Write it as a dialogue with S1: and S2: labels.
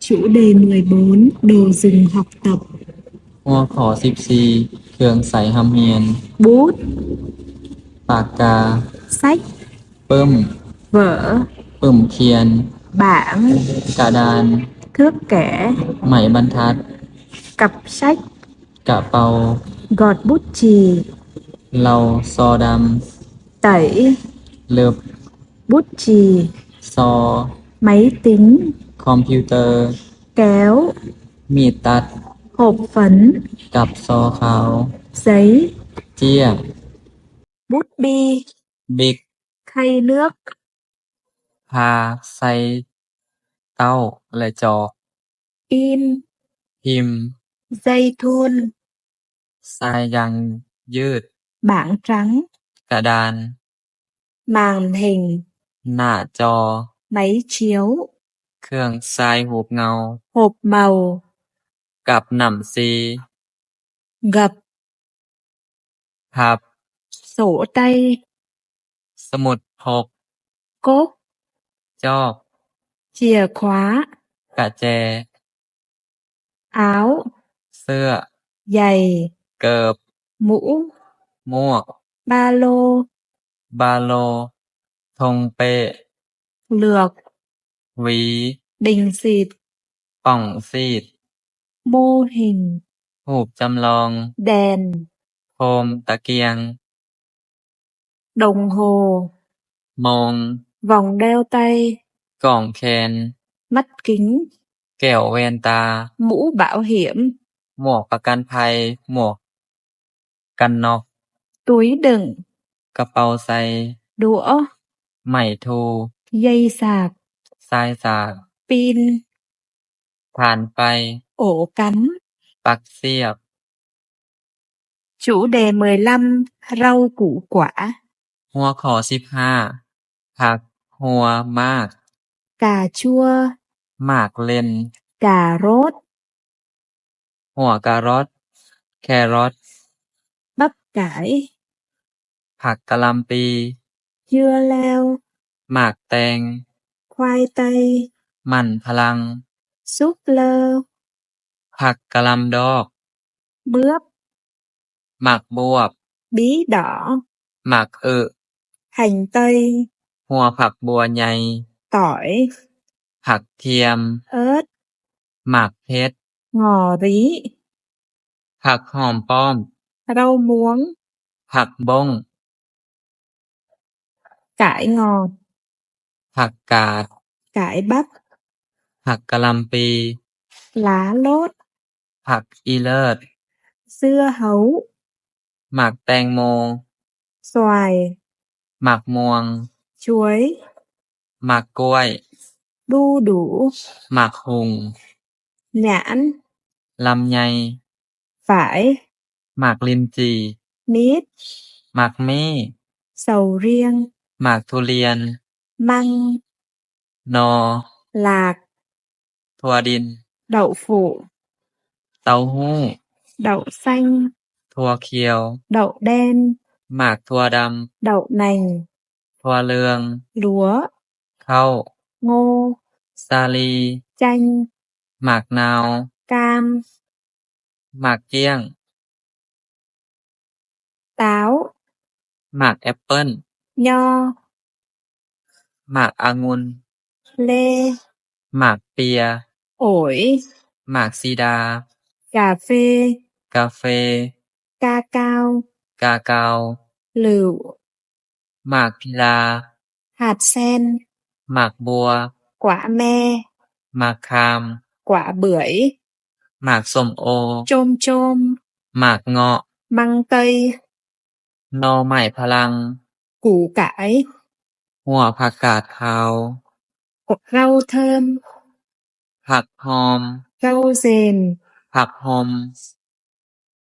S1: Chủ đề 14 Đồ dùng học tập
S2: หัวข้อ14เครื่องใส่ห้ำเรียน
S1: Bút
S2: ปากกา
S1: Sách
S2: ปึ้ม
S1: Vở
S2: ปึ้มเขียน
S1: Bảng
S2: กระดาน
S1: Thước kẻ
S2: ไหมบรรทัด
S1: Cặp sách
S2: กระเป๋า
S1: Gọt bút chì
S2: เราซอดำ
S1: Tẩy
S2: เลิบ
S1: Bút chì
S2: ซอ
S1: Máy tính
S2: คอมพิวเตอร์
S1: Kéo
S2: มีดตัด
S1: Hộp phấn
S2: กับซอขาว
S1: Giấy
S2: เจี้ย
S1: Bút bi
S2: บิ๊ก
S1: Khay nước
S2: พาใส่เต้าและจอก
S1: In
S2: พิมพ์
S1: Dây thun
S2: สายยางยืด
S1: Bảng trắng
S2: กระดาน
S1: Màn hình
S2: หน้าจอ
S1: Máy chiếu
S2: เครื่องทรายหูปเงา
S1: Hộp màu
S2: กับหนำซี
S1: Gập
S2: พับ
S1: Sổ tay
S2: สมุดพก
S1: Cốp
S2: จอก
S1: Chìa khóa
S2: กระแจ
S1: Áo
S2: เสื้อ
S1: Giày
S2: เกิบ
S1: Mũ
S2: หมวก
S1: Ba lô
S2: บาโล ธงเปะ
S1: Lược
S2: หวี
S1: Đình xịt
S2: ป่องซีด
S1: Mô hình
S2: รูปจำลอง
S1: Đèn
S2: โคมตะเกียง
S1: Đồng hồ
S2: โมง
S1: Vòng đeo tay
S2: กล่องแคน
S1: Mắt kính
S2: แก้วแว่นตา
S1: Mũ bảo hiểm
S2: หมวกประกันภัย หมวกกันน็อก
S1: Túi đựng
S2: กระเป๋าใส่
S1: Đũa
S2: ไหม้ทู
S1: Dây sạc
S2: สายสาก
S1: Pin
S2: ผ่านไป
S1: Ổ cắm
S2: ปักเสียบ
S1: Chủ đề 15 Rau củ quả
S2: หัวข้อ15ผักหัวมาก
S1: Cà chua
S2: มากเล่น
S1: Cà rốt
S2: หัวการอทแครอท
S1: Bắp cải
S2: ผักกะหล่ำปี
S1: Dưa leo
S2: หมากแตง
S1: Khoai tây
S2: มันพลัง
S1: Súp lơ
S2: ผักกะหล่ำดอก
S1: Mướp
S2: หมักบวบ
S1: Bí đỏ
S2: หมัก
S1: Hành tây
S2: หัวผักบัวใหญ่
S1: Tỏi
S2: ผักเทียม
S1: Ớt
S2: หมักเพชร
S1: Ngò rí
S2: ผักหอมป้อม
S1: Rau muống
S2: ผักบ้ง
S1: Cải ngọt
S2: ผักกาด
S1: Cải bắp
S2: ผักกะหล่ำปี
S1: Lá lốt
S2: ผักอีเลิศ
S1: Dưa hấu
S2: หมักแตงโม
S1: Xoài
S2: หมักม่วง
S1: Chuối
S2: หมักกล้วย
S1: Đu đủ
S2: หมักหุง
S1: Nhãn
S2: ลำไย
S1: Phải
S2: หมักลิ้นจี่
S1: Mít
S2: หมักเม่
S1: Sầu riêng
S2: หมักทุเรียน
S1: Măng
S2: นอ
S1: Lạc
S2: ถั่วดิน
S1: Đậu phụ
S2: เต้าหู้
S1: Đậu xanh
S2: ถั่วเขียว
S1: Đậu đen
S2: หมากถั่วดำ
S1: Đậu nành
S2: ถั่วเหลือง
S1: Lúa
S2: ข้าว
S1: Ngô
S2: สาลี
S1: Chanh
S2: หมากนาว
S1: Cam
S2: หมากเกี้ยง
S1: Táo
S2: หมากแอปเปิ้ล
S1: Nho
S2: หมากองุ่น
S1: Lê
S2: หมากเปีย
S1: Ổi
S2: หมากซีดา
S1: Cà phê
S2: กาเฟ
S1: Ca cao
S2: กาเกา
S1: Lựu
S2: หมากพิลา
S1: Hạt sen
S2: หมากบัว
S1: Quả me
S2: หมากคาม
S1: Quả bưởi
S2: หมากส้มโอ
S1: Chôm chôm
S2: หมากเงาะ
S1: Măng tây
S2: หน่อไม้พลัง
S1: Củ cải
S2: หัวผักกาดขาว
S1: Rau thơm
S2: ผักหอม
S1: Rau dền
S2: ผักหอม